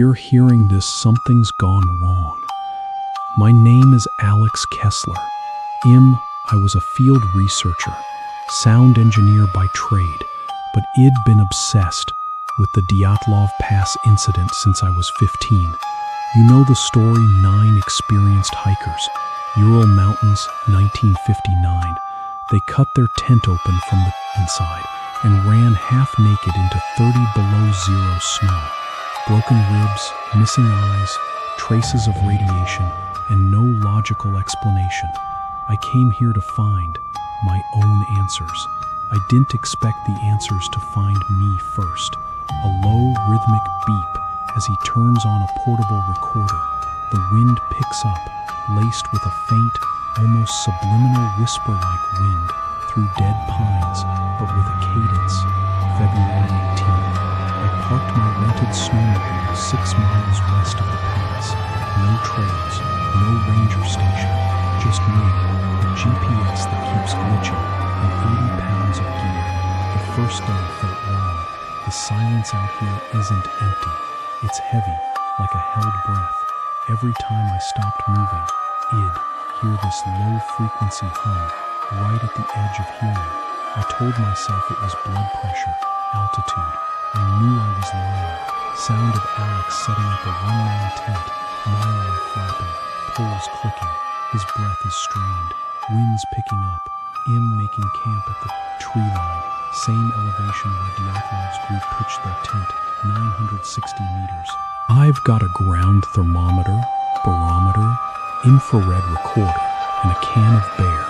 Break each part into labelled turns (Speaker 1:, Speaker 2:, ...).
Speaker 1: you're hearing this, something's gone wrong. My name is Alex Kessler. I was a field researcher, sound engineer by trade, but I'd been obsessed with the Dyatlov Pass incident since I was 15. You know the story, 9 experienced hikers, Ural Mountains, 1959. They cut their tent open from the inside and ran half naked into 30 below zero snow. Broken ribs, missing eyes, traces of radiation, and no logical explanation. I came here to find my own answers. I didn't expect the answers to find me first. A low, rhythmic beep as he turns on a portable recorder. The wind picks up, laced with a faint, almost subliminal whisper-like wind through dead pines, but with a cadence. February 18th. I parked my rented snowmobile 6 miles west of the pass. No trails, no ranger station, just me, a GPS that keeps glitching, and 80 pounds of gear. The first day felt wrong. The silence out here isn't empty. It's heavy, like a held breath. Every time I stopped moving, I'd hear this low-frequency hum right at the edge of hearing. I told myself it was blood pressure, altitude. I knew I was lying. Sound of Alex setting up a one-man tent, nylon flapping, poles clicking. His breath is strained, winds picking up. Making camp at the tree line, same elevation where Dyatlov's group pitched their tent, 960 meters. I've got a ground thermometer, barometer, infrared recorder, and a can of Bear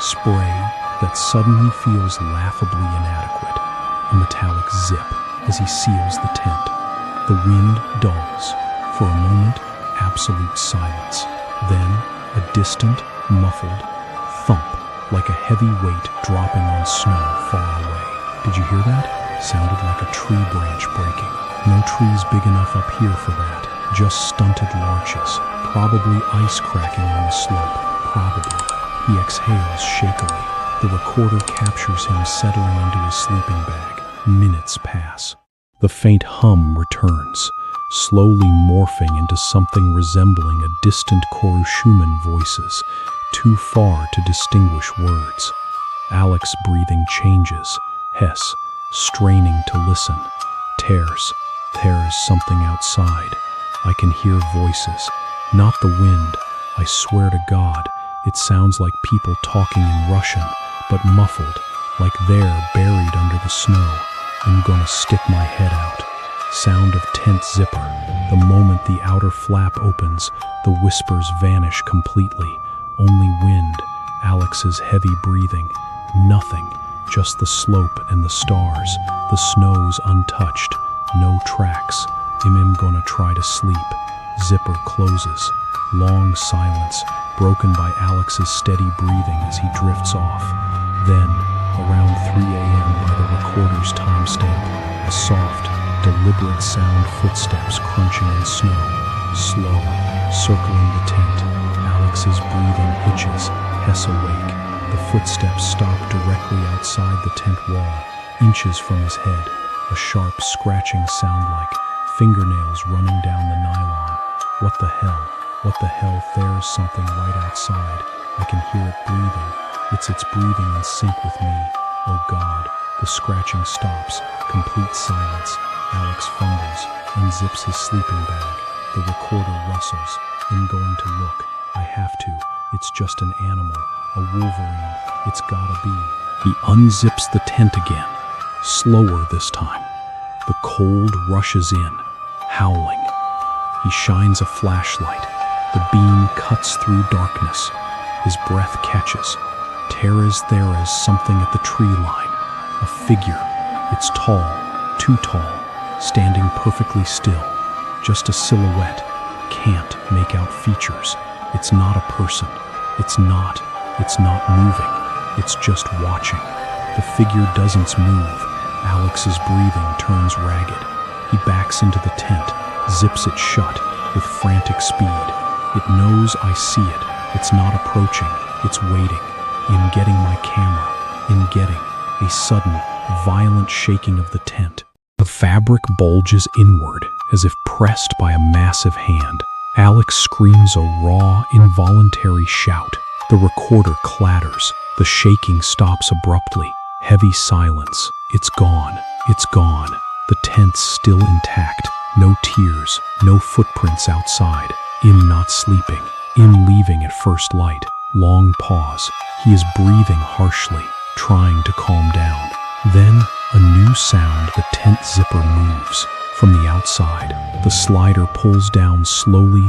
Speaker 1: spray that suddenly feels laughably inadequate. A metallic zip as he seals the tent. The wind dulls. For a moment, absolute silence. Then, a distant, muffled thump, like a heavy weight dropping on snow far away. Did you hear that? Sounded like a tree branch breaking. No trees big enough up here for that. Just stunted larches. Probably ice cracking on the slope. Probably. He exhales shakily. The recorder captures him settling into his sleeping bag. Minutes pass. The faint hum returns, slowly morphing into something resembling a distant chorus Schumann voices, too far to distinguish words. Alex's breathing changes. Hess, straining to listen. Tears. There is something outside. I can hear voices. Not the wind. I swear to God, it sounds like people talking in Russian, but muffled, like they're buried under the snow. I'm gonna stick my head out. Sound of tent zipper. The moment the outer flap opens, the whispers vanish completely. Only wind, Alex's heavy breathing. Nothing, just the slope and the stars. The snow's untouched. No tracks. I'm gonna try to sleep. Zipper closes. Long silence, broken by Alex's steady breathing as he drifts off. Then, around 3 a.m. by the recorder's timestamp, a soft, deliberate sound, footsteps crunching in snow. Slow, circling the tent. Alex's breathing hitches, Hess awake. The footsteps stop directly outside the tent wall, inches from his head. A sharp scratching sound like fingernails running down the nylon. What the hell? What the hell? There's something right outside. I can hear it breathing. It's breathing in sync with me. Oh God. The scratching stops. Complete silence. Alex fumbles, unzips his sleeping bag. The recorder rustles. I'm going to look. I have to. It's just an animal. A wolverine. It's gotta be. He unzips the tent again. Slower this time. The cold rushes in, howling. He shines a flashlight. The beam cuts through darkness. His breath catches. There is something at the tree line. A figure. It's tall, too tall, standing perfectly still. Just a silhouette. Can't make out features. It's not a person. It's not moving. It's just watching. The figure doesn't move. Alex's breathing turns ragged. He backs into the tent, zips it shut with frantic speed. It knows I see it. It's not approaching. It's waiting. In getting my camera. In getting a sudden, violent shaking of the tent. The fabric bulges inward, as if pressed by a massive hand. Alex screams a raw, involuntary shout. The recorder clatters. The shaking stops abruptly. Heavy silence. It's gone. It's gone. The tent's still intact. No tears. No footprints outside. Im not sleeping. Im leaving at first light. Long pause. He is breathing harshly, trying to calm down. Then, a new sound. The tent zipper moves. From the outside, the slider pulls down slowly.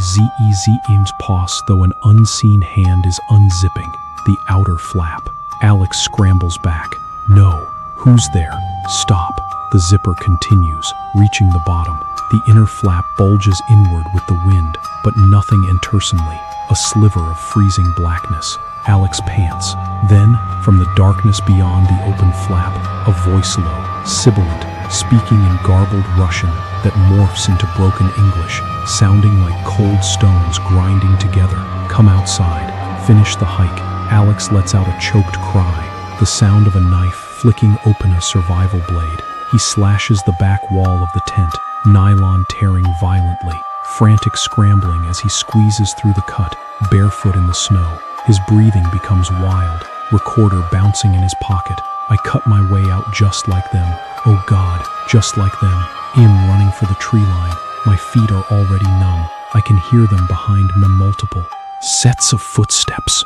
Speaker 1: Im's pause, though an unseen hand is unzipping the outer flap. Alex scrambles back. No. Who's there? Stop. The zipper continues, reaching the bottom. The inner flap bulges inward with the wind, but nothing intersonally. A sliver of freezing blackness. Alex pants. Then, from the darkness beyond the open flap, a voice low, sibilant, speaking in garbled Russian that morphs into broken English, sounding like cold stones grinding together. Come outside. Finish the hike. Alex lets out a choked cry, the sound of a knife flicking open a survival blade. He slashes the back wall of the tent, nylon tearing violently, frantic scrambling as he squeezes through the cut, barefoot in the snow. His breathing becomes wild, recorder bouncing in his pocket. I cut my way out just like them. Oh God, just like them. Im running for the tree line. My feet are already numb. I can hear them behind me. Multiple sets of footsteps,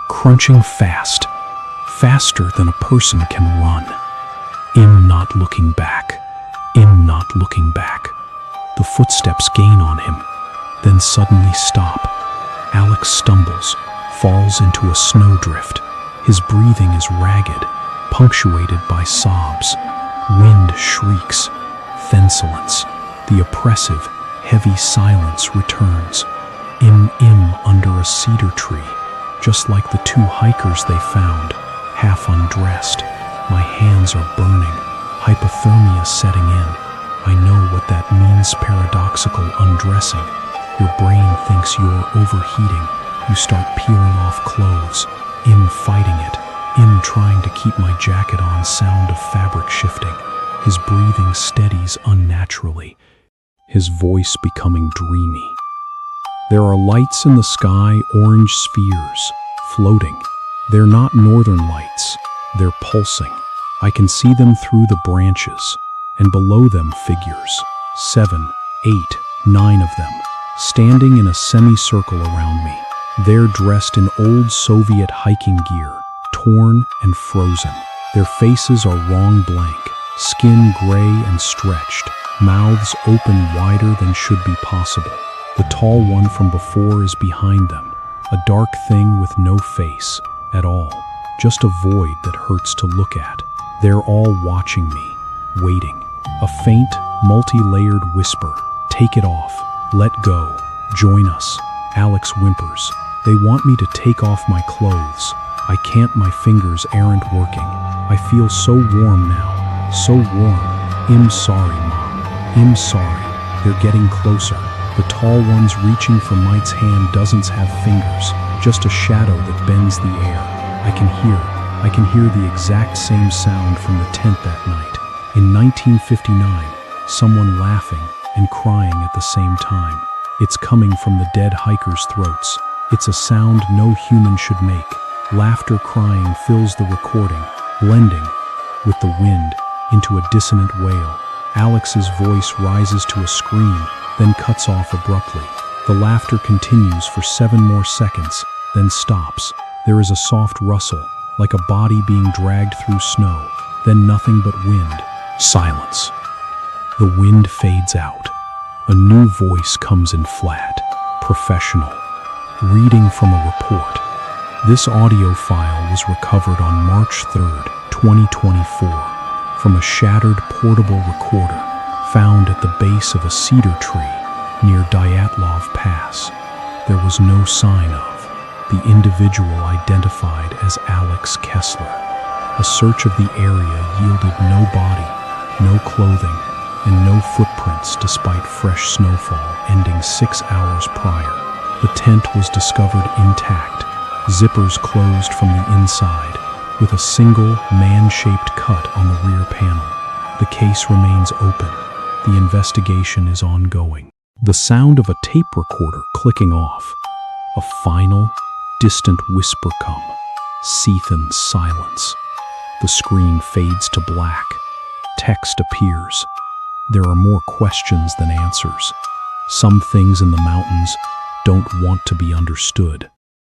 Speaker 1: crunching fast, faster than a person can run. Im not looking back. Im not looking back. The footsteps gain on him, then suddenly stop. Alex stumbles, falls into a snowdrift. His breathing is ragged, punctuated by sobs. Wind shrieks, then silence. The oppressive, heavy silence returns. Im under a cedar tree, just like the two hikers they found, half undressed. My hands are burning, hypothermia setting in. I know what that means, paradoxical undressing. Your brain thinks you're overheating. You start peeling off clothes. Im fighting it. Im trying to keep my jacket on, sound of fabric shifting. His breathing steadies unnaturally, his voice becoming dreamy. There are lights in the sky, orange spheres, floating. They're not northern lights. They're pulsing. I can see them through the branches, and below them figures, 7, 8, 9 of them, standing in a semicircle around me. They're dressed in old Soviet hiking gear, torn and frozen. Their faces are wrong blank, skin gray and stretched, mouths open wider than should be possible. The tall one from before is behind them, a dark thing with no face at all, just a void that hurts to look at. They're all watching me, waiting. A faint, multi-layered whisper. Take it off. Let go. Join us. Alex whimpers. They want me to take off my clothes. I can't, my fingers aren't working. I feel so warm now. So warm. I'm sorry, Mom. I'm sorry. They're getting closer. The tall one's reaching for Mite's hand doesn't have fingers, just a shadow that bends the air. I can hear the exact same sound from the tent that night. In 1959, someone laughing and crying at the same time. It's coming from the dead hikers' throats. It's a sound no human should make. Laughter crying fills the recording, blending with the wind into a dissonant wail. Alex's voice rises to a scream, then cuts off abruptly. The laughter continues for 7 more seconds, then stops. There is a soft rustle, like a body being dragged through snow, then nothing but wind. Silence. The wind fades out. A new voice comes in flat, professional, reading from a report. This audio file was recovered on March 3rd, 2024, from a shattered portable recorder found at the base of a cedar tree near Dyatlov Pass. There was no sign of the individual identified as Alex Kessler. A search of the area yielded no body, no clothing, and no footprints despite fresh snowfall ending 6 hours prior. The tent was discovered intact, zippers closed from the inside, with a single man-shaped cut on the rear panel. The case remains open, The investigation is ongoing. The sound of a tape recorder clicking off. A final, distant whisper come. Seethan silence. The screen fades to black. Text appears. There are more questions than answers. Some things in the mountains don't want to be understood.